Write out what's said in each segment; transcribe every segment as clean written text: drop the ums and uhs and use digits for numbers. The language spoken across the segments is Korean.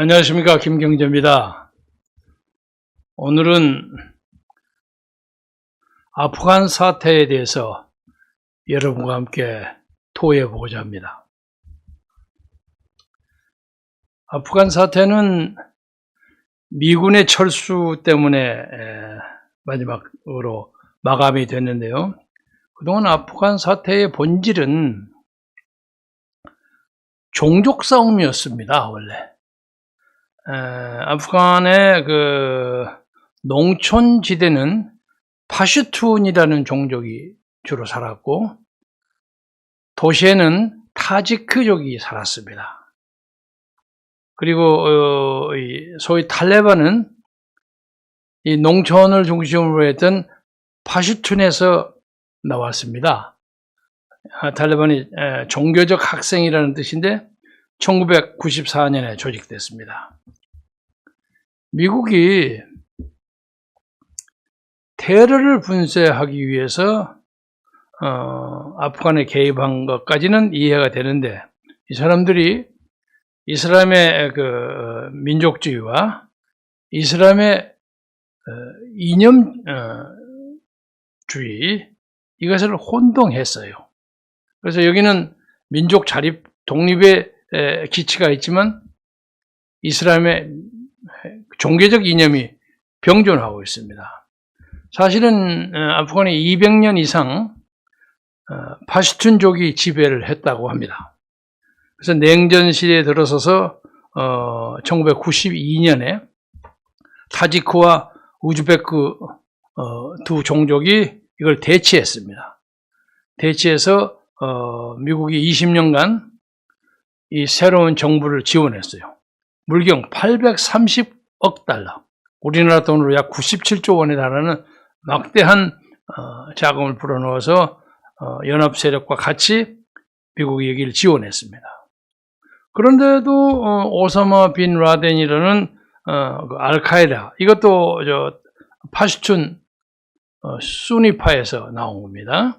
안녕하십니까, 김경재입니다. 오늘은 아프간 사태에 대해서 여러분과 함께 토의해 보고자 합니다. 아프간 사태는 미군의 철수 때문에 마지막으로 마감이 됐는데요. 그동안 아프간 사태의 본질은 종족 싸움이었습니다. 원래 아프간의 그 농촌지대는 파슈툰이라는 종족이 주로 살았고, 도시에는 타지크족이 살았습니다. 그리고 소위 탈레반은 이 농촌을 중심으로 했던 파슈툰에서 나왔습니다. 탈레반이 종교적 학생이라는 뜻인데 1994년에 조직됐습니다. 미국이 테러를 분쇄하기 위해서 아프간에 개입한 것까지는 이해가 되는데, 이 사람들이 이슬람의 그 민족주의와 이슬람의 이념주의, 이것을 혼동했어요. 그래서 여기는 민족 자립, 독립의 기치가 있지만 이슬람의 종교적 이념이 병존하고 있습니다. 사실은 아프간에 200년 이상 파슈툰족이 지배를 했다고 합니다. 그래서 냉전 시대에 들어서서 1992년에 타지크와 우즈베크 두 종족이 이걸 대치했습니다. 대치해서 미국이 20년간 이 새로운 정부를 지원했어요. 물경 830억 달러, 우리나라 돈으로 약 97조 원에 달하는 막대한 자금을 불어넣어서 연합 세력과 같이 미국이 여기를 지원했습니다. 그런데도 오사마 빈 라덴이라는 알카에다, 이것도 파슈툰 수니파에서 나온 겁니다.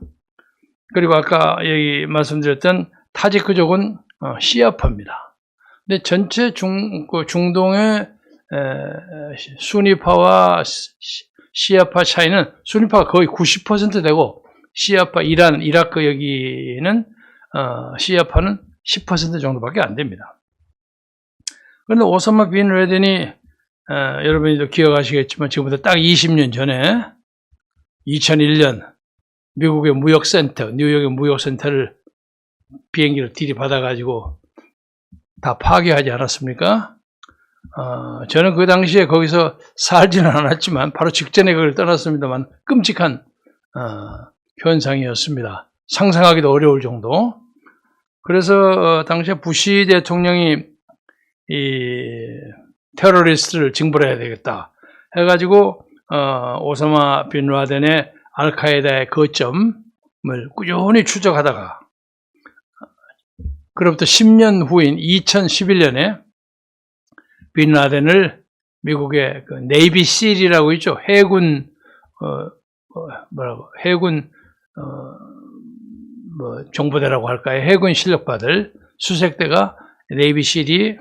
그리고 아까 여기 말씀드렸던 타지크족은 시아파입니다. 근데 전체 중동의 수니파와 시아파 차이는, 수니파가 거의 90% 되고 시아파, 이란, 이라크 여기는 시아파는 10% 정도밖에 안 됩니다. 그런데 오사마 빈 라덴이 여러분도 기억하시겠지만 지금부터 딱 20년 전에 2001년 미국의 무역센터, 뉴욕의 무역센터를 비행기를 들이받아가지고 다 파괴하지 않았습니까? 저는 그 당시에 거기서 살지는 않았지만 바로 직전에 그걸 떠났습니다만 끔찍한 현상이었습니다. 상상하기도 어려울 정도. 그래서 당시에 부시 대통령이 이 테러리스트를 징벌해야 되겠다 해가지고 오사마 빈 라덴의 알카에다의 거점을 꾸준히 추적하다가, 그로부터 10년 후인 2011년에 빈 라덴을 미국의 그 네이비 실이라고 있죠. 해군 해군 정보대라고 할까요? 해군 실력받을 수색대가 네이비 실이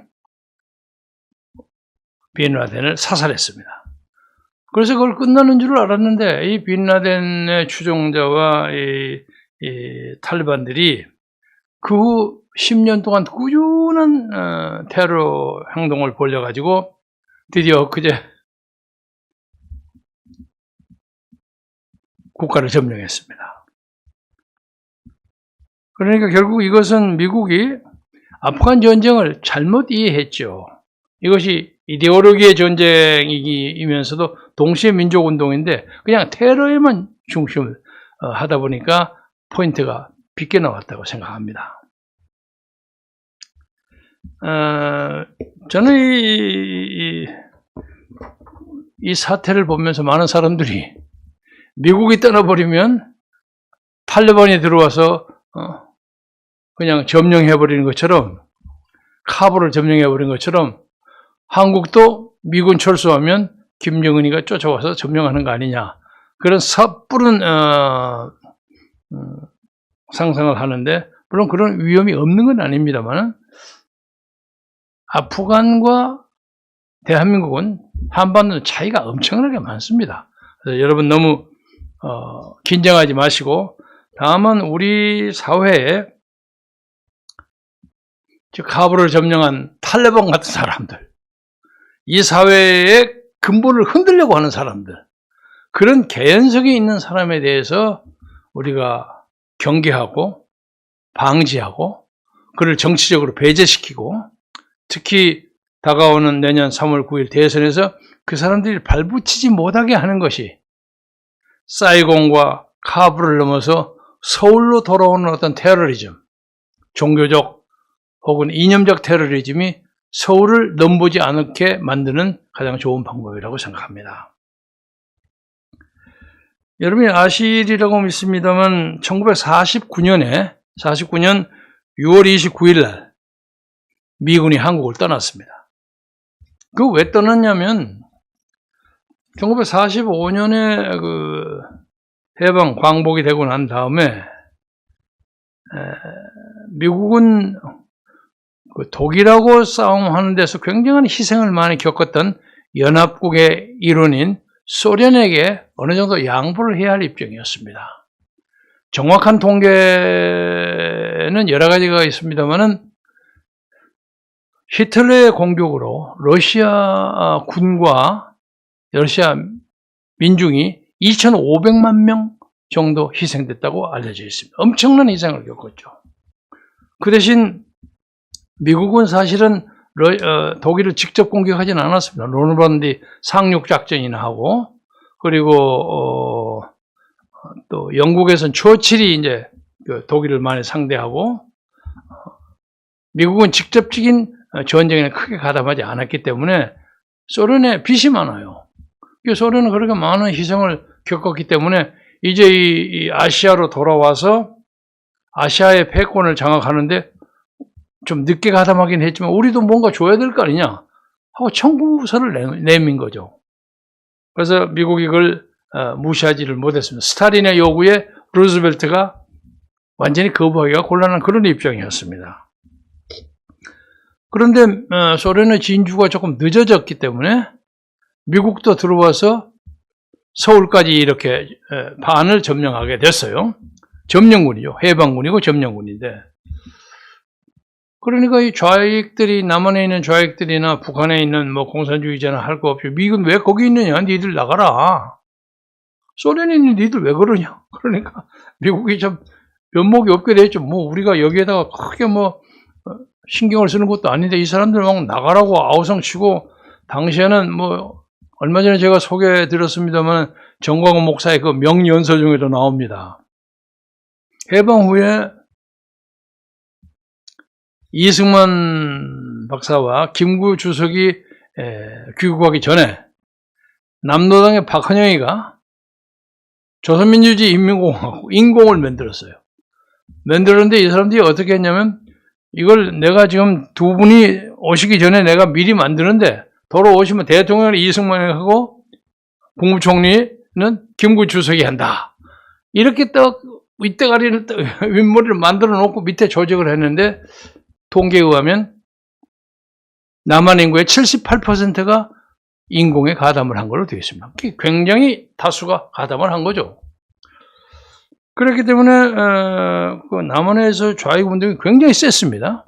빈 라덴을 사살했습니다. 그래서 그걸 끝나는 줄 알았는데 이 빈 라덴의 추종자와 이 탈레반들이 그 후 10년 동안 꾸준한 테러 행동을 벌여가지고 드디어 그제 국가를 점령했습니다. 그러니까 결국 이것은 미국이 아프간 전쟁을 잘못 이해했죠. 이것이 이데올로기의 전쟁이면서도 동시에 민족운동인데 그냥 테러에만 중심을 하다 보니까 포인트가 빗겨 나왔다고 생각합니다. 저는 이 사태를 보면서 많은 사람들이 미국이 떠나버리면 탈레반이 들어와서 그냥 점령해버리는 것처럼, 카불을 점령해버린 것처럼 한국도 미군 철수하면 김정은이가 쫓아와서 점령하는 거 아니냐, 그런 섣부른 상상을 하는데, 물론 그런 위험이 없는 건 아닙니다만 아프간과 대한민국은 한반도는 차이가 엄청나게 많습니다. 그래서 여러분 너무 긴장하지 마시고, 다음은 우리 사회에 카불을 점령한 탈레반 같은 사람들, 이 사회의 근본을 흔들려고 하는 사람들, 그런 개연성이 있는 사람에 대해서 우리가 경계하고 방지하고 그를 정치적으로 배제시키고, 특히 다가오는 내년 3월 9일 대선에서 그 사람들이 발붙이지 못하게 하는 것이 사이공과 카불을 넘어서 서울로 돌아오는 어떤 테러리즘, 종교적 혹은 이념적 테러리즘이 서울을 넘보지 않게 만드는 가장 좋은 방법이라고 생각합니다. 여러분이 아시리라고 믿습니다만 1949년 6월 29일 날 미군이 한국을 떠났습니다. 그 왜 떠났냐면 1945년에 그 해방 광복이 되고 난 다음에 미국은 그 독일하고 싸움하는 데서 굉장한 희생을 많이 겪었던 연합국의 일원인 소련에게 어느 정도 양보를 해야 할 입장이었습니다. 정확한 통계는 여러 가지가 있습니다만은 히틀러의 공격으로 러시아 군과 러시아 민중이 2,500만 명 정도 희생됐다고 알려져 있습니다. 엄청난 희생을 겪었죠. 그 대신 미국은 사실은 독일을 직접 공격하지는 않았습니다. 노르만디 상륙 작전이나 하고, 그리고 또 영국에서는 처칠이 이제 독일을 많이 상대하고, 미국은 직접적인 전쟁에 크게 가담하지 않았기 때문에 소련에 빚이 많아요. 소련은 그렇게 많은 희생을 겪었기 때문에 이제 이 아시아로 돌아와서 아시아의 패권을 장악하는데 좀 늦게 가담하긴 했지만 우리도 뭔가 줘야 될 거 아니냐 하고 청구서를 내민 거죠. 그래서 미국이 그걸 무시하지를 못했습니다. 스탈린의 요구에 루즈벨트가 완전히 거부하기가 곤란한 그런 입장이었습니다. 그런데 소련의 진주가 조금 늦어졌기 때문에 미국도 들어와서 서울까지 이렇게 반을 점령하게 됐어요. 점령군이죠. 해방군이고 점령군인데, 그러니까 이 좌익들이, 남한에 있는 좌익들이나 북한에 있는 뭐 공산주의자나 할 거 없이 미군 왜 거기 있느냐, 니들 나가라. 소련에 있는 니들 왜 그러냐. 그러니까 미국이 좀 면목이 없게 됐죠. 뭐 우리가 여기에다가 크게 뭐 신경을 쓰는 것도 아닌데 이 사람들 막 나가라고 아우성치고, 당시에는 뭐 얼마 전에 제가 소개해 드렸습니다만 정광훈 목사의 그 명연설 중에도 나옵니다. 해방 후에 이승만 박사와 김구 주석이 귀국하기 전에 남노당의 박헌영이가 조선민주주의 인민공화국 인공을 만들었어요. 만들었는데 이 사람들이 어떻게 했냐면, 이걸 내가 지금 두 분이 오시기 전에 내가 미리 만드는데 돌아오시면 대통령을 이승만이 하고 국무총리는 김구 주석이 한다. 이렇게 딱 윗대가리를 윗머리를 만들어 놓고 밑에 조직을 했는데, 통계에 의하면 남한 인구의 78%가 인공에 가담을 한 걸로 되어 있습니다. 굉장히 다수가 가담을 한 거죠. 그렇기 때문에 그 남한에서 좌익 운동이 굉장히 셌습니다.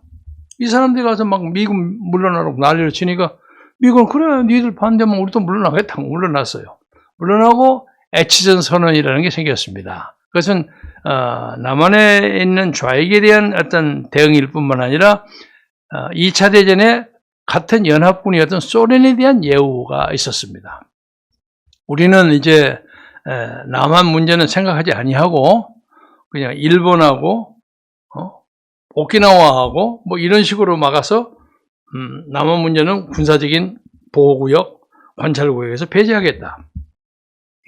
이 사람들이 가서 막 미군 물러나라고 난리를 치니까 미국은 그래 니들 반대하면 우리도 물러나겠다고 물러났어요. 물러나고 애치전 선언이라는 게 생겼습니다. 그것은 남한에 있는 좌익에 대한 어떤 대응일 뿐만 아니라 2차 대전에 같은 연합군이었던 소련에 대한 예우가 있었습니다. 우리는 이제 남한 문제는 생각하지 아니하고 그냥 일본하고 오키나와하고 뭐 이런 식으로 막아서 남한 문제는 군사적인 보호구역, 관찰구역에서 배제하겠다.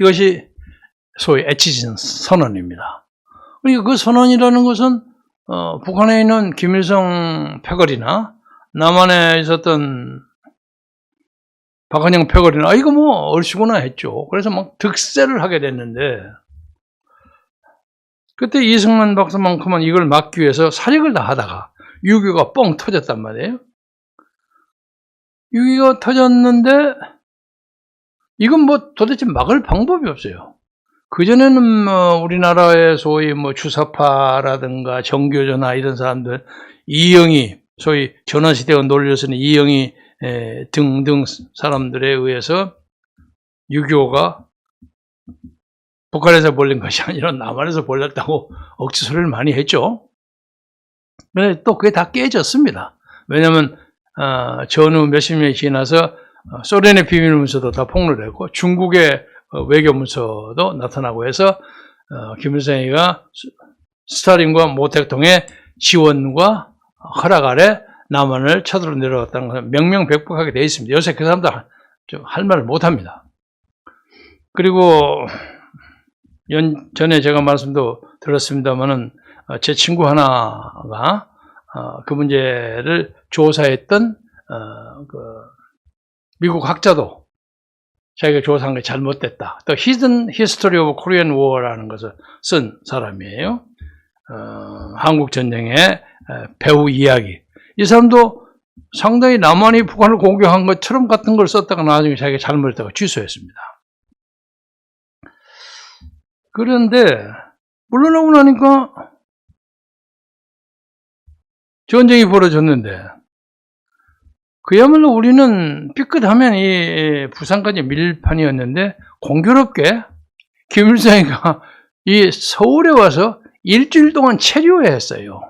이것이 소위 애치전 선언입니다. 그러니까 그 선언이라는 것은 북한에 있는 김일성 패거리나 남한에 있었던 박헌영 패거리나 이거 뭐 얼씨구나 했죠. 그래서 막 득세를 하게 됐는데, 그때 이승만 박사만큼은 이걸 막기 위해서 사력을 다 하다가 6.25가 뻥 터졌단 말이에요. 6.25가 터졌는데 이건 뭐 도대체 막을 방법이 없어요. 그전에는 우리나라의 소위 주사파라든가 정교조나 이런 사람들, 이영희, 소위 전원시대가 놀려서는 이영희 등등 사람들에 의해서 6.25가 북한에서 벌린 것이 아니라 남한에서 벌렸다고 억지 소리를 많이 했죠. 그런데 또 그게 다 깨졌습니다. 왜냐하면 전후 몇십 년이 지나서 소련의 비밀문서도 다 폭로됐고 중국의 외교문서도 나타나고 해서 김일성이가 스탈린과 모택동의 지원과 허락 아래 남한을 쳐들어 내려갔다는 것은 명명백백하게 되어 있습니다. 요새 그 사람들 할 말을 못합니다. 그리고 전에 제가 말씀도 들었습니다마는 제 친구 하나가 그 문제를 조사했던 미국 학자도 자기가 조사한 게 잘못됐다. 또 Hidden History of Korean War라는 것을 쓴 사람이에요. 한국 전쟁의 배후 이야기. 이 사람도 상당히 남한이 북한을 공격한 것처럼 같은 걸 썼다가 나중에 자기가 잘못했다고 취소했습니다. 그런데 물러나고 나니까 전쟁이 벌어졌는데 그야말로 우리는 삐끗하면 이 부산까지 밀판이었는데 공교롭게 김일성이가 이 서울에 와서 일주일 동안 체류했어요.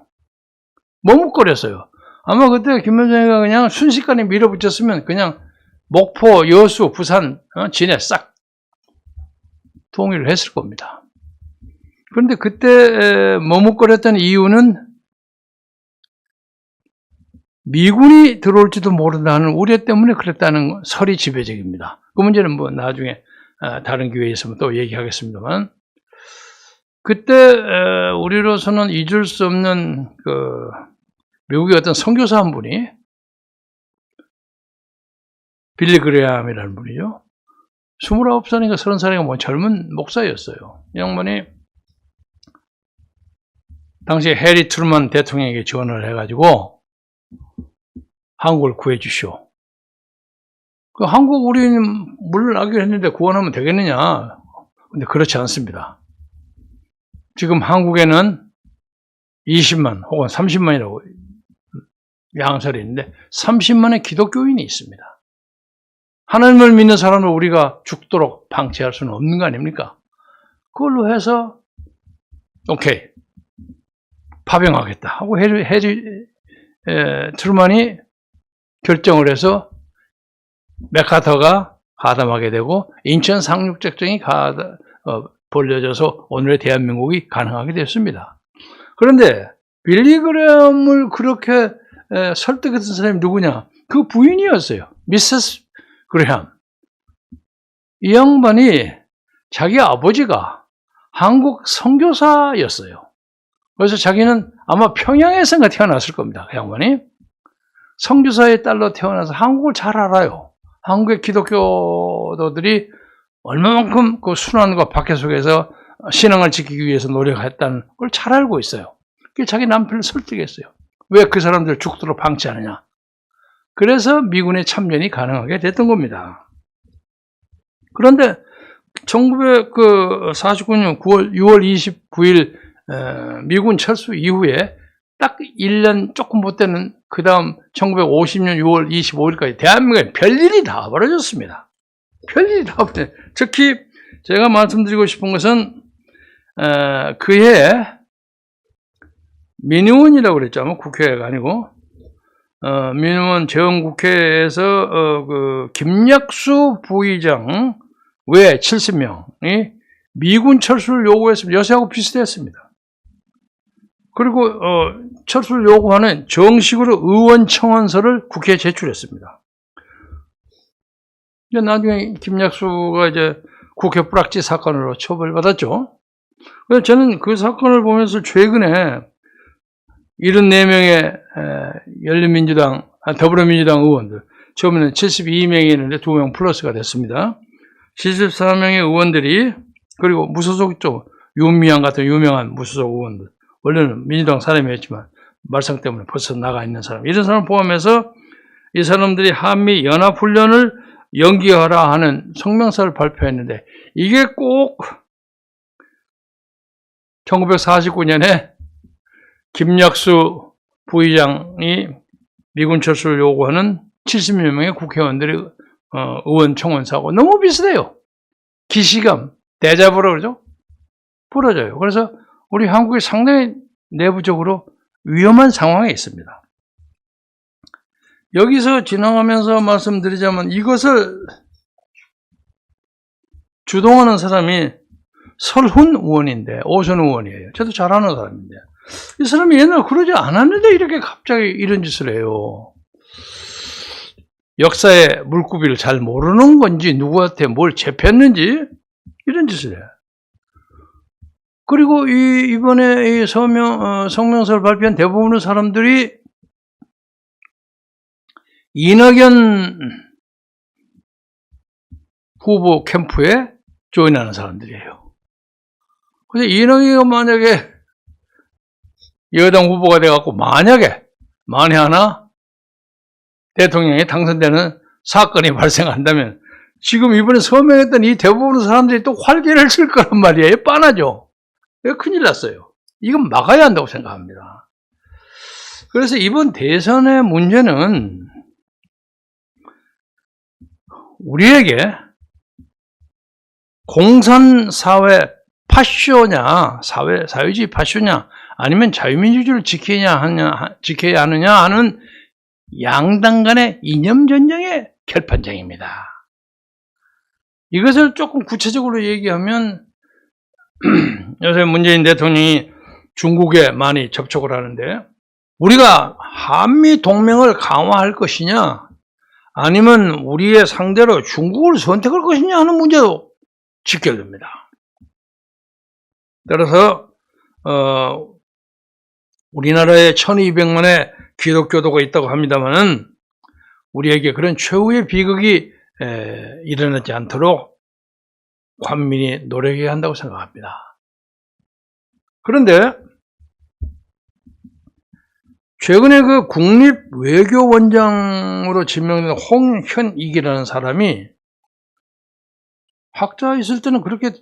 머뭇거렸어요. 아마 그때 김일성이가 그냥 순식간에 밀어붙였으면 그냥 목포, 여수, 부산, 진해 싹 통일을 했을 겁니다. 그런데 그때 머뭇거렸던 이유는 미군이 들어올지도 모른다는 우려 때문에 그랬다는 설이 지배적입니다. 그 문제는 뭐 나중에 다른 기회에 있으면 또 얘기하겠습니다만, 그때 우리로서는 잊을 수 없는 미국의 어떤 선교사 한 분이 빌리 그레함이라는 분이죠. 29살인가 30살인가 뭐 젊은 목사였어요. 이 양반이 당시에 해리 트루먼 대통령에게 지원을 해가지고 한국을 구해주시오. 한국 우리는 물러나기로 했는데 구원하면 되겠느냐? 근데 그렇지 않습니다. 지금 한국에는 20만 혹은 30만이라고 양설이 있는데 30만의 기독교인이 있습니다. 하나님을 믿는 사람을 우리가 죽도록 방치할 수는 없는 거 아닙니까? 그걸로 해서 오케이 파병하겠다 하고 해리 트루먼이 결정을 해서 맥카터가 가담하게 되고 인천 상륙작전이 벌려져서 오늘의 대한민국이 가능하게 됐습니다. 그런데 빌리 그레함을 그렇게 설득했던 사람이 누구냐? 그 부인이었어요. 미세스 그레함. 이 양반이 자기 아버지가 한국 선교사였어요. 그래서 자기는 아마 평양에선가 태어났을 겁니다. 그 양반이. 선교사의 딸로 태어나서 한국을 잘 알아요. 한국의 기독교도들이 얼마만큼 그 순환과 박해 속에서 신앙을 지키기 위해서 노력했다는 걸 잘 알고 있어요. 그래서 자기 남편을 설득했어요. 왜 그 사람들 죽도록 방치하느냐. 그래서 미군의 참전이 가능하게 됐던 겁니다. 그런데 1949년 6월 29일 미군 철수 이후에 딱 1년 조금 못 되는 그 다음 1950년 6월 25일까지 대한민국에 별일이 다 벌어졌습니다. 별일이 다 벌어졌어요. 특히 제가 말씀드리고 싶은 것은 그해 민의원이라고 그랬죠. 아마 국회가 아니고 민의원 재헌국회에서 김약수 부의장 외 70명이 미군 철수를 요구했습니다. 요새하고 비슷했습니다. 그리고 철수를 요구하는 정식으로 의원 청원서를 국회에 제출했습니다. 나중에 김약수가 이제 국회 뿌락지 사건으로 처벌받았죠. 그래서 저는 그 사건을 보면서 최근에 74명의 열린민주당, 더불어민주당 의원들, 처음에는 72명이 있는데 2명 플러스가 됐습니다. 74명의 의원들이, 그리고 무소속 쪽, 윤미향 같은 유명한 무소속 의원들, 원래는 민주당 사람이었지만 말썽 때문에 벌써 나가 있는 사람, 이런 사람을 포함해서 이 사람들이 한미 연합훈련을 연기하라 하는 성명서를 발표했는데 이게 꼭 1949년에 김약수 부의장이 미군 철수를 요구하는 70여 명의 국회의원들이 의원 청원사하고 너무 비슷해요. 기시감, 데자부라 그러죠? 부러져요. 그래서 우리 한국이 상당히 내부적으로 위험한 상황에 있습니다. 여기서 지나가면서 말씀드리자면 이것을 주동하는 사람이 설훈 의원인데, 오선 의원이에요. 저도 잘 아는 사람인데 이 사람이 옛날에 그러지 않았는데 이렇게 갑자기 이런 짓을 해요. 역사의 물고기를 잘 모르는 건지 누구한테 뭘 잡혔는지 이런 짓을 해요. 그리고 이번에 이 성명서를 발표한 대부분의 사람들이 이낙연 후보 캠프에 조인하는 사람들이에요. 그래서 이낙연이 만약에 여당 후보가 돼갖고 만약에 만에 하나 대통령이 당선되는 사건이 발생한다면 지금 이번에 서명했던 이 대부분의 사람들이 또 활개를 칠 거란 말이에요. 뻔하죠. 큰일 났어요. 이건 막아야 한다고 생각합니다. 그래서 이번 대선의 문제는 우리에게 공산사회 파쇼냐, 사회주의 파쇼냐, 아니면 자유민주주의를 지켜야 하느냐 하는 양당 간의 이념전쟁의 결판장입니다. 이것을 조금 구체적으로 얘기하면 요새 문재인 대통령이 중국에 많이 접촉을 하는데 우리가 한미 동맹을 강화할 것이냐 아니면 우리의 상대로 중국을 선택할 것이냐 하는 문제도 직결됩니다. 따라서 우리나라에 1200만의 기독교도가 있다고 합니다만은 우리에게 그런 최후의 비극이 일어나지 않도록 관민이 노력해야 한다고 생각합니다. 그런데 최근에 그 국립외교원장으로 지명된 홍현익이라는 사람이 학자 있을 때는 그렇게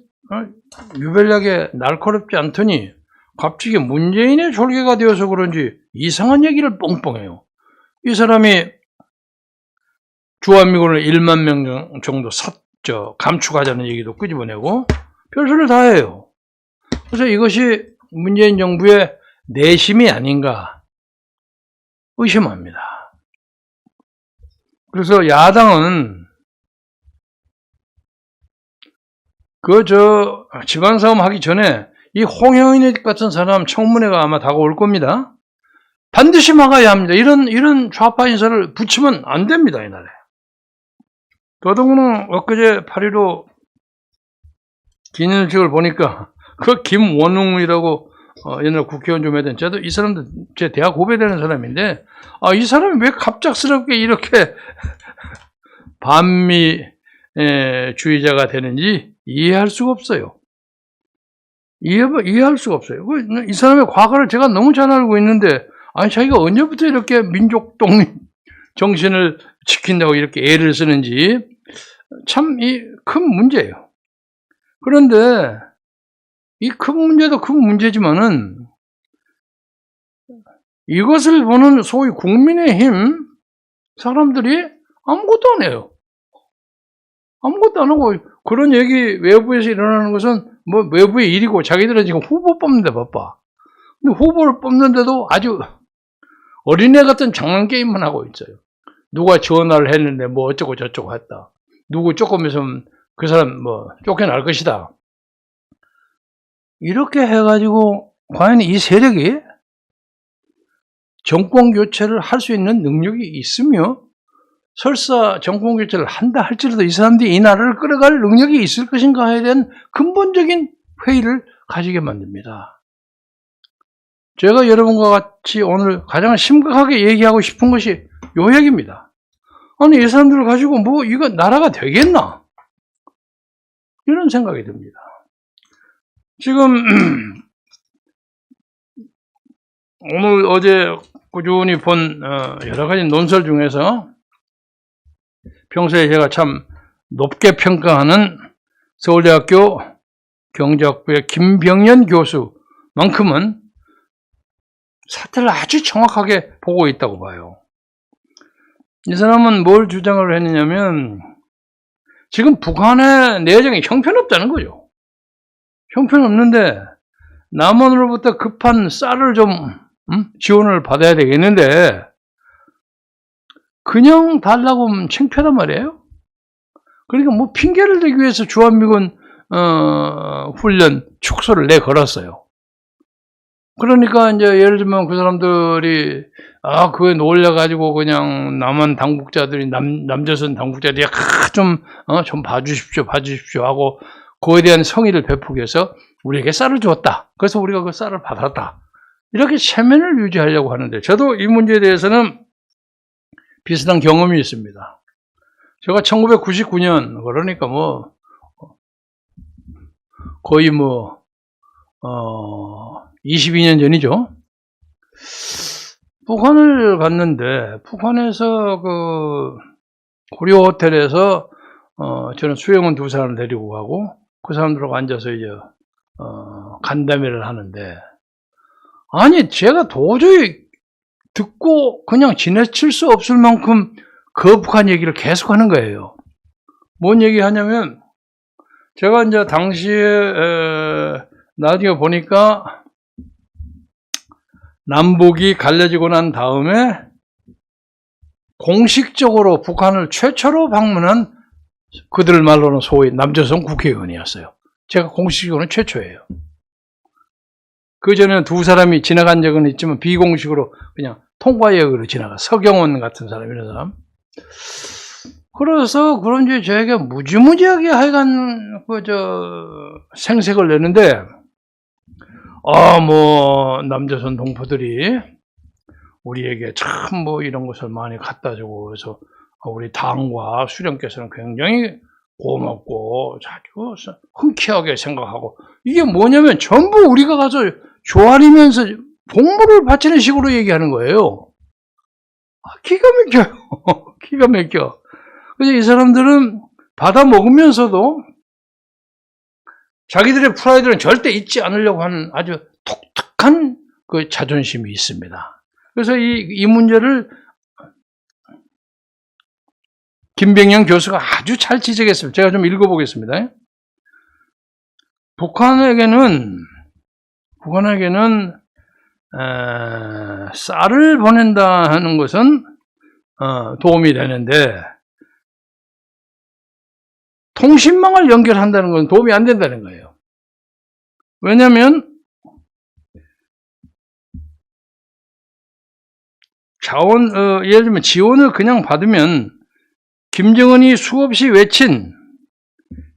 유별나게 날카롭지 않더니 갑자기 문재인의 졸개가 되어서 그런지 이상한 얘기를 뻥뻥해요. 이 사람이 주한미군을 1만 명 정도 감축하자는 얘기도 끄집어내고 별소리를 다 해요. 그래서 이것이 문재인 정부의 내심이 아닌가 의심합니다. 그래서 야당은 지방싸움 하기 전에 이 홍영인 같은 사람 청문회가 아마 다가올 겁니다. 반드시 막아야 합니다. 이런 좌파 인사를 붙이면 안 됩니다, 이 나라에. 더더구나 엊그제 8.15 기념식을 보니까 그 김원웅이라고 옛날 국회의원 좀 했던 저도 이 사람도 제 대학 후배되는 사람인데 이 사람이 왜 갑작스럽게 이렇게 반미주의자가 되는지 이해할 수가 없어요. 이해할 수가 없어요. 이 사람의 과거를 제가 너무 잘 알고 있는데 자기가 언제부터 이렇게 민족 독립 정신을 지킨다고 이렇게 애를 쓰는지 참 큰 문제예요. 그런데 이 큰 문제도 큰 문제지만은 이것을 보는 소위 국민의힘 사람들이 아무것도 안 해요. 아무것도 안 하고 그런 얘기 외부에서 일어나는 것은 뭐 외부의 일이고 자기들은 지금 후보 뽑는데 바빠. 근데 후보를 뽑는데도 아주 어린애 같은 장난 게임만 하고 있어요. 누가 전화를 했는데 뭐 어쩌고 저쩌고 했다. 누구 조금 있으면 그 사람 뭐 쫓겨날 것이다. 이렇게 해가지고 과연 이 세력이 정권 교체를 할 수 있는 능력이 있으며 설사 정권 교체를 한다 할지라도 이 사람들이 이 나라를 끌어갈 능력이 있을 것인가에 대한 근본적인 회의를 가지게 만듭니다. 제가 여러분과 같이 오늘 가장 심각하게 얘기하고 싶은 것이 요 얘기입니다. 아니 이 사람들을 가지고 뭐 이거 나라가 되겠나? 이런 생각이 듭니다. 지금 오늘 어제 꾸준히 본 여러 가지 논설 중에서 평소에 제가 참 높게 평가하는 서울대학교 경제학부의 김병연 교수만큼은 사태를 아주 정확하게 보고 있다고 봐요. 이 사람은 뭘 주장을 했느냐면 지금 북한의 내정이 형편없다는 거죠. 형편없는데 남한으로부터 급한 쌀을 좀 지원을 받아야 되겠는데 그냥 달라고 하면 창피하단 말이에요. 그러니까 뭐 핑계를 대기 위해서 주한미군 훈련 축소를 내걸었어요. 그러니까 이제 예를 들면 그 사람들이 그거에 놀려가지고 그냥 남한 당국자들이 남조선 당국자들이 좀 봐주십시오 하고 그거에 대한 성의를 베푸기 위해서 우리에게 쌀을 주었다. 그래서 우리가 그 쌀을 받았다. 이렇게 체면을 유지하려고 하는데 저도 이 문제에 대해서는 비슷한 경험이 있습니다. 제가 1999년 그러니까 거의 22년 전이죠. 북한을 갔는데 북한에서 그 고려 호텔에서 저는 수영원 2사람을 데리고 가고 그 사람들하고 앉아서 이제 간담회를 하는데 아니 제가 도저히 듣고 그냥 지나칠 수 없을 만큼 거북한 얘기를 계속 하는 거예요. 뭔 얘기 하냐면 제가 이제 당시에 나중에 보니까 남북이 갈라지고 난 다음에 공식적으로 북한을 최초로 방문한 그들 말로는 소위 남조선 국회의원이었어요. 제가 공식적으로는 최초예요. 그 전에는 2사람이 지나간 적은 있지만 비공식으로 그냥 통과역으로 지나가. 서경원 같은 사람, 이런 사람. 그래서 그런지 저에게 무지무지하게 하여간 생색을 내는데 남조선 동포들이 우리에게 참 이런 것을 많이 갖다 주고 그래서 우리 당과 수령께서는 굉장히 고맙고 아주 흔쾌하게 생각하고 이게 뭐냐면 전부 우리가 가서 조아리면서 복무를 바치는 식으로 얘기하는 거예요. 기가 막혀요. 기가 막혀. 그래서 이 사람들은 받아 먹으면서도 자기들의 프라이드는 절대 잊지 않으려고 하는 아주 독특한 그 자존심이 있습니다. 그래서 이 문제를 김병연 교수가 아주 잘 지적했습니다. 제가 좀 읽어보겠습니다. 북한에게는 쌀을 보낸다 하는 것은 도움이 되는데 통신망을 연결한다는 건 도움이 안 된다는 거예요. 왜냐하면 예를 들면 지원을 그냥 받으면 김정은이 수없이 외친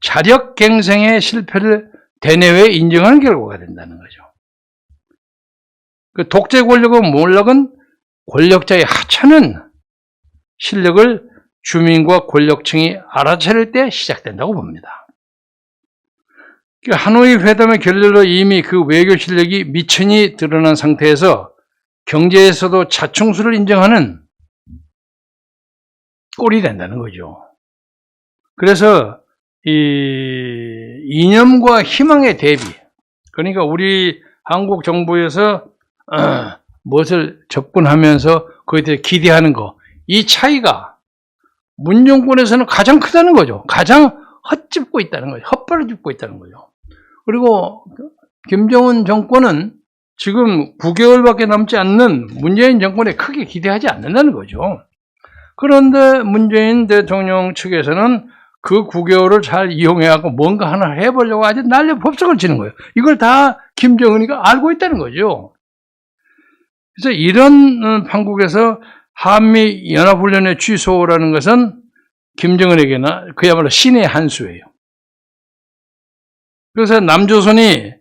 자력갱생의 실패를 대내외에 인정하는 결과가 된다는 거죠. 그 독재 권력은 몰락은 권력자의 하찮은 실력을 주민과 권력층이 알아차릴 때 시작된다고 봅니다. 하노이 회담의 결렬로 이미 그 외교 실력이 미천히 드러난 상태에서 경제에서도 자충수를 인정하는 꼴이 된다는 거죠. 그래서 이 이념과 희망의 대비, 그러니까 우리 한국 정부에서 무엇을 접근하면서 그에 대해 기대하는 거, 이 차이가 문 정권에서는 가장 크다는 거죠. 가장 헛짚고 있다는 거죠. 헛발을 짚고 있다는 거죠. 그리고 김정은 정권은 지금 9개월밖에 남지 않는 문재인 정권에 크게 기대하지 않는다는 거죠. 그런데 문재인 대통령 측에서는 그 9개월을 잘 이용해갖고 뭔가 하나 해보려고 아주 난리 법석을 치는 거예요. 이걸 다 김정은이가 알고 있다는 거죠. 그래서 이런 판국에서 한미 연합훈련의 취소라는 것은 김정은에게는 그야말로 신의 한 수예요. 그래서 남조선이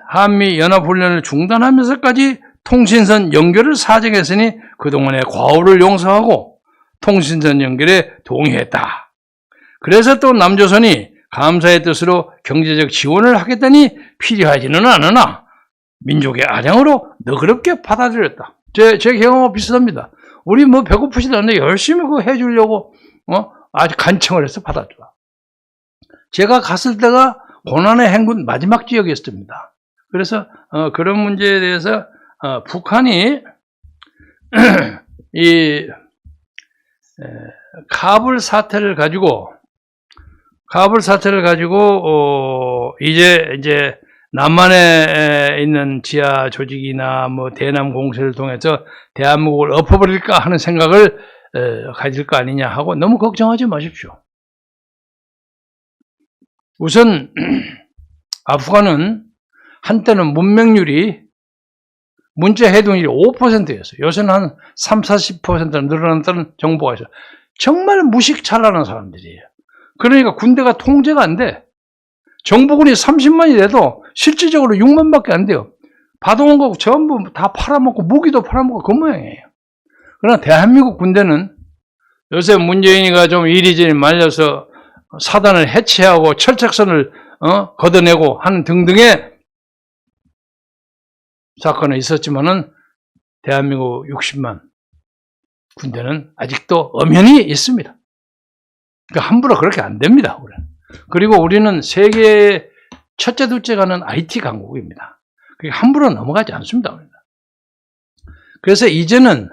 한미 연합훈련을 중단하면서까지 통신선 연결을 사정했으니 그동안의 과오를 용서하고 통신선 연결에 동의했다. 그래서 또 남조선이 감사의 뜻으로 경제적 지원을 하겠다니 필요하지는 않으나 민족의 아량으로 너그럽게 받아들였다. 제 경험과 비슷합니다. 우리 배고프지도 않는데 열심히 그거 해주려고 아주 간청을 해서 받아주라. 제가 갔을 때가 고난의 행군 마지막 지역이었습니다. 그래서 그런 문제에 대해서 북한이 이 카불 사태를 가지고 이제 남한에 있는 지하 조직이나 뭐 대남 공세를 통해서 대한민국을 엎어버릴까 하는 생각을 가질 거 아니냐 하고 너무 걱정하지 마십시오. 우선 아프간은 한때는 문맹률이 문자 해동률이 5%였어요. 요새는 한 30-40% 늘어났다는 정보가 있어요. 정말 무식찬란한 사람들이에요. 그러니까 군대가 통제가 안 돼. 정보군이 30만이 돼도 실질적으로 6만밖에 안 돼요. 받아온 거 전부 다 팔아먹고 무기도 팔아먹고 그 모양이에요. 그러나 대한민국 군대는 요새 문재인이가 좀 이리저리 말려서 사단을 해체하고 철책선을 걷어내고 하는 등등의 사건은 있었지만은 대한민국 60만 군대는 아직도 엄연히 있습니다. 그러니까 함부로 그렇게 안 됩니다. 그리고 우리는 세계 첫째, 둘째가는 IT 강국입니다. 함부로 넘어가지 않습니다. 그래서 이제는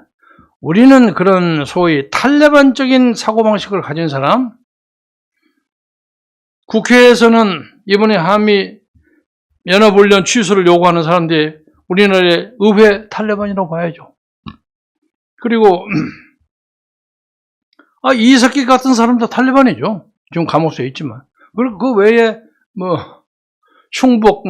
우리는 그런 소위 탈레반적인 사고방식을 가진 사람, 국회에서는 이번에 한미 연합훈련 취소를 요구하는 사람들이 우리나라의 의회 탈레반이라고 봐야죠. 그리고 이석기 같은 사람도 탈레반이죠. 지금 감옥에 있지만. 그리고 그 외에 뭐 충북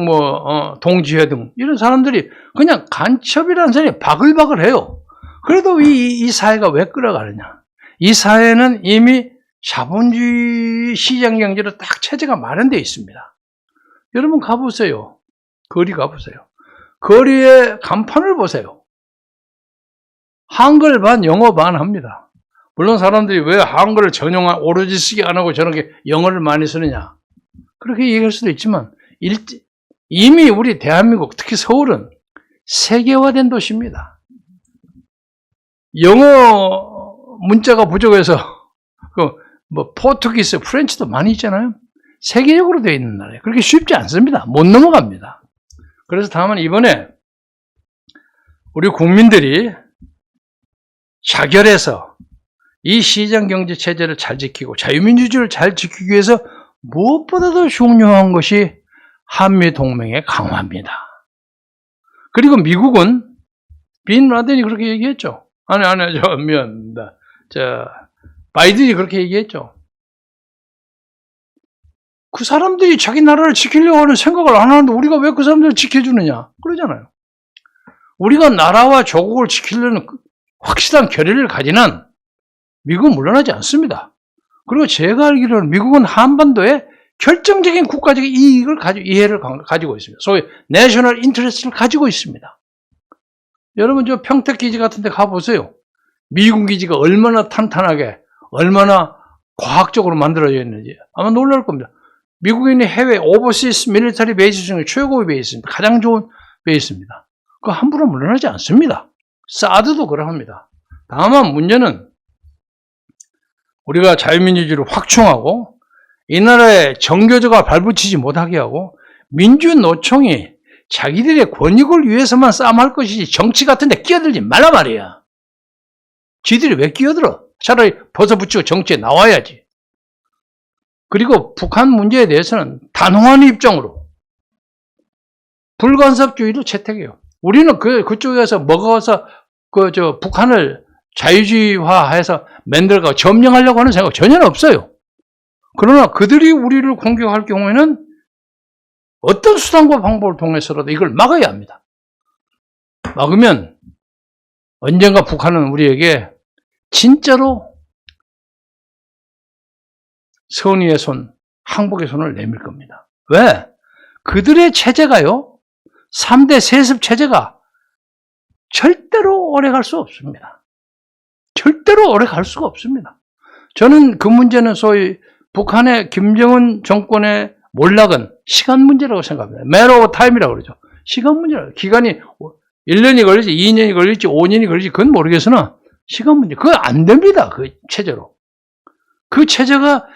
동지회 등 이런 사람들이 그냥 간첩이라는 사람이 바글바글해요. 그래도 이 사회가 왜 끌어가느냐? 이 사회는 이미 자본주의 시장 경제로 딱 체제가 마련되어 있습니다. 여러분 가보세요. 거리 가보세요. 거리의 간판을 보세요. 한글 반 영어 반 합니다. 물론 사람들이 왜 한글을 전용한 오로지 쓰기 안 하고 저렇게 영어를 많이 쓰느냐, 그렇게 얘기할 수도 있지만 이미 우리 대한민국, 특히 서울은 세계화된 도시입니다. 영어 문자가 부족해서 포르투기스, 프렌치도 많이 있잖아요. 세계적으로 되어 있는 나라예요. 그렇게 쉽지 않습니다. 못 넘어갑니다. 그래서 다만 이번에 우리 국민들이 자결해서 이 시장경제 체제를 잘 지키고 자유민주주의를 잘 지키기 위해서 무엇보다도 중요한 것이 한미동맹의 강화입니다. 그리고 미국은 빈 라덴이 그렇게 얘기했죠. 바이든이 그렇게 얘기했죠. 그 사람들이 자기 나라를 지키려고 하는 생각을 안 하는데 우리가 왜 그 사람들을 지켜주느냐, 그러잖아요. 우리가 나라와 조국을 지키려는 확실한 결의를 가진 한 미국은 물러나지 않습니다. 그리고 제가 알기로는 미국은 한반도에 결정적인 국가적 이해를 가지고 있습니다. 소위 내셔널 인터레스트를 가지고 있습니다. 여러분 저 평택 기지 같은 데 가보세요. 미군 기지가 얼마나 탄탄하게, 얼마나 과학적으로 만들어져 있는지 아마 놀랄 겁니다. 미국인이 해외 오버시스 밀리터리 베이스 중에 최고의 베이스입니다. 가장 좋은 베이스입니다. 그거 함부로 물러나지 않습니다. 사드도 그러합니다. 다만 문제는 우리가 자유민주주의를 확충하고 이 나라의 정교조가 발붙이지 못하게 하고 민주노총이 자기들의 권익을 위해서만 싸움할 것이지 정치 같은 데 끼어들지 말라 말이야. 지들이 왜 끼어들어? 차라리 벗어붙이고 정치에 나와야지. 그리고 북한 문제에 대해서는 단호한 입장으로 불간섭주의를 채택해요. 우리는 그쪽에서 먹어서 북한을 자유주의화해서 만들고 점령하려고 하는 생각 전혀 없어요. 그러나 그들이 우리를 공격할 경우에는 어떤 수단과 방법을 통해서라도 이걸 막아야 합니다. 막으면 언젠가 북한은 우리에게 진짜로 선의의 손, 항복의 손을 내밀 겁니다. 왜? 그들의 체제가요, 3대 세습 체제가 절대로 오래 갈 수 없습니다. 절대로 오래 갈 수가 없습니다. 저는 그 문제는 소위 북한의 김정은 정권의 몰락은 시간 문제라고 생각합니다. matter of time이라고 그러죠. 시간 문제라고. 기간이 1년이 걸릴지 2년이 걸릴지 5년이 걸릴지 그건 모르겠으나 시간 문제. 그거 안 됩니다. 그 체제로. 그 체제가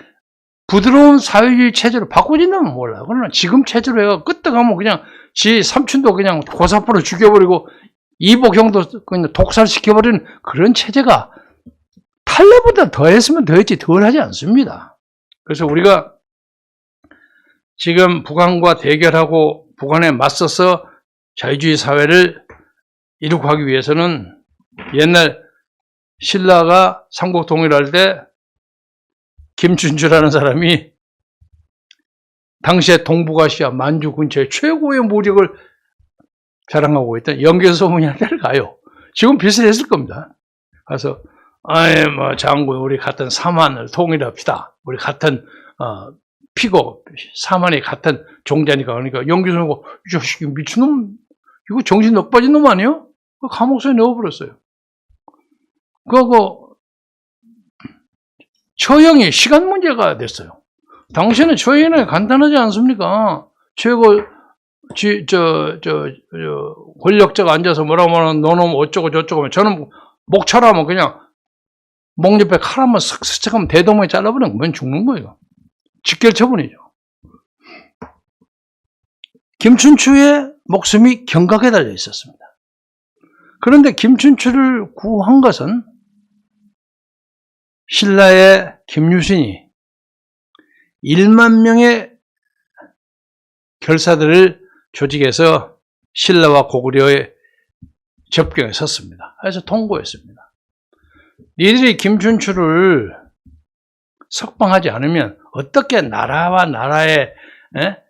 부드러운 사회주의 체제로 바꿔진다면 몰라요. 그러나 지금 체제로 해가 끄떡하면 그냥 지 삼촌도 그냥 고사포로 죽여버리고 이복 형도 그냥 독살시켜버리는 그런 체제가 탈레보다 더했으면 더했지 덜 하지 않습니다. 그래서 우리가 지금 북한과 대결하고 북한에 맞서서 자유주의 사회를 이룩하기 위해서는 옛날 신라가 삼국 통일할 때 김춘추라는 사람이 당시에 동북아시아 만주 근처에 최고의 무력을 자랑하고 있던 연개소문이라는 데를 가요. 지금 비슷했을 겁니다. 가서 뭐 장군 우리 같은 사만을 통일합시다. 우리 같은 피고 사만이 같은 종자니까 그러니까 연개소문이 이 자식이 미친놈 이거 정신 넉 빠진 놈 아니에요? 감옥소에 넣어버렸어요. 그거 처형이 시간 문제가 됐어요. 당시에는 처형이 간단하지 않습니까? 최고 권력자가 앉아서 뭐라고 너놈 어쩌고 저쩌고 하면 저는 목차라면 그냥 목 옆에 칼 한번 쓱 스쳐가면 대동무에 잘라버리면 그만 죽는 거예요. 직결 처분이죠. 김춘추의 목숨이 경각에 달려 있었습니다. 그런데 김춘추를 구한 것은 신라의 김유신이 1만 명의 결사들을 조직해서 신라와 고구려의 접경에 섰습니다. 그래서 통고했습니다. 니들이 김춘추를 석방하지 않으면 어떻게 나라와 나라의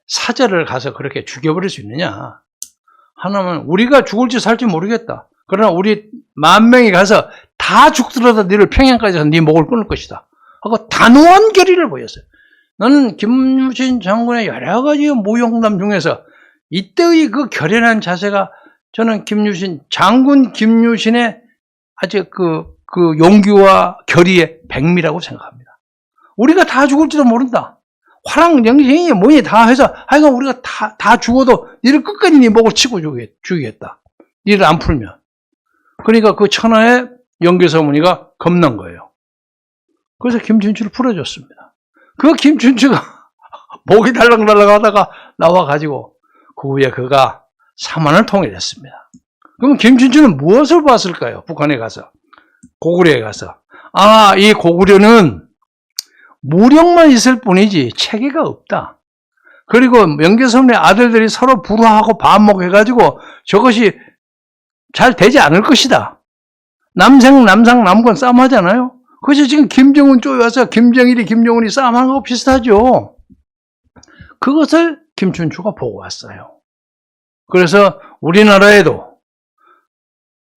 사제를 가서 그렇게 죽여버릴 수 있느냐. 하나는 우리가 죽을지 살지 모르겠다. 그러나 우리 10,000명이 가서 다 죽더라도 너를 평양까지 가서 네 목을 끊을 것이다. 하고 단호한 결의를 보였어요. 나는 김유신 장군의 여러 가지 모욕담 중에서 이때의 그 결연한 자세가 저는 장군 김유신의 아주 그 용기와 결의의 백미라고 생각합니다. 우리가 다 죽을지도 모른다. 화랑 영생이 뭐니 다 해서 하여간 우리가 다 죽어도 니를 끝까지 네 목을 치고 죽이겠다. 니를 안 풀면. 그러니까 그 천하의 연개서문이가 겁난 거예요. 그래서 김춘추를 풀어줬습니다. 그 김춘추가 목이 달랑달랑 하다가 나와가지고 그 후에 그가 사만을 통일했습니다. 그럼 김춘추는 무엇을 봤을까요? 북한에 가서 고구려에 가서 이 고구려는 무력만 있을 뿐이지 체계가 없다. 그리고 연개서문의 아들들이 서로 불화하고 반목해가지고 저것이 잘 되지 않을 것이다. 남상 남권 싸움하잖아요. 그래서 지금 김정은 쪼여서 김정일이 김정은이 싸움하는 거 비슷하죠. 그것을 김춘추가 보고 왔어요. 그래서 우리나라에도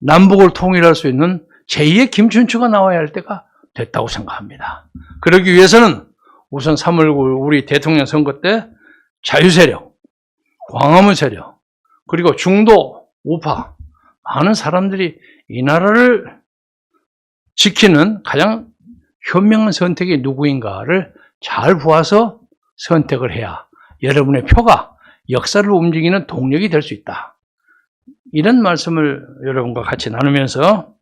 남북을 통일할 수 있는 제2의 김춘추가 나와야 할 때가 됐다고 생각합니다. 그러기 위해서는 우선 3.19 우리 대통령 선거 때 자유세력, 광화문 세력, 그리고 중도, 우파 많은 사람들이 이 나라를 지키는 가장 현명한 선택이 누구인가를 잘 보아서 선택을 해야 여러분의 표가 역사를 움직이는 동력이 될 수 있다. 이런 말씀을 여러분과 같이 나누면서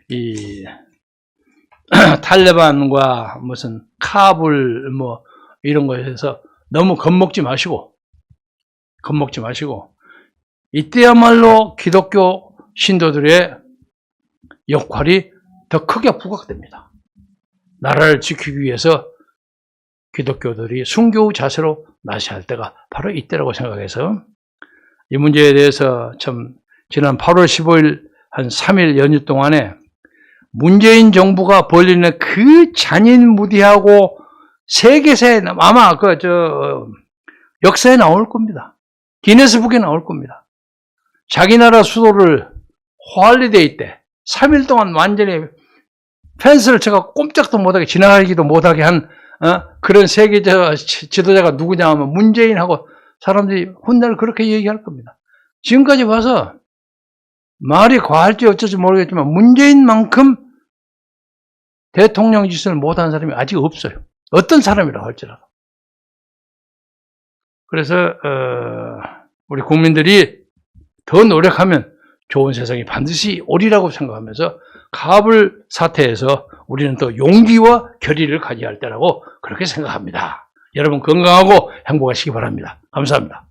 이 탈레반과 무슨 카불 뭐 이런 거에서 너무 겁먹지 마시고 이때야말로 기독교 신도들의 역할이 더 크게 부각됩니다. 나라를 지키기 위해서 기독교들이 순교의 자세로 나서야 할 때가 바로 이때라고 생각해서 이 문제에 대해서 참 지난 8월 15일 한 3일 연휴 동안에 문재인 정부가 벌리는 그 잔인무디하고 세계사에 아마 역사에 나올 겁니다. 기네스북에 나올 겁니다. 자기 나라 수도를 호알리데이 때 3일 동안 완전히 펜스를 쳐가 꼼짝도 못하게 지나가기도 못하게 한 그런 세계적 지도자가 누구냐 하면 문재인하고 사람들이 훗날 그렇게 얘기할 겁니다. 지금까지 봐서 말이 과할지 어쩔지 모르겠지만 문재인만큼 대통령 짓을 못한 사람이 아직 없어요. 어떤 사람이라 할지라도. 그래서 우리 국민들이 더 노력하면 좋은 세상이 반드시 오리라고 생각하면서 카불 사태에서 우리는 또 용기와 결의를 가져야 할 때라고 그렇게 생각합니다. 여러분 건강하고 행복하시기 바랍니다. 감사합니다.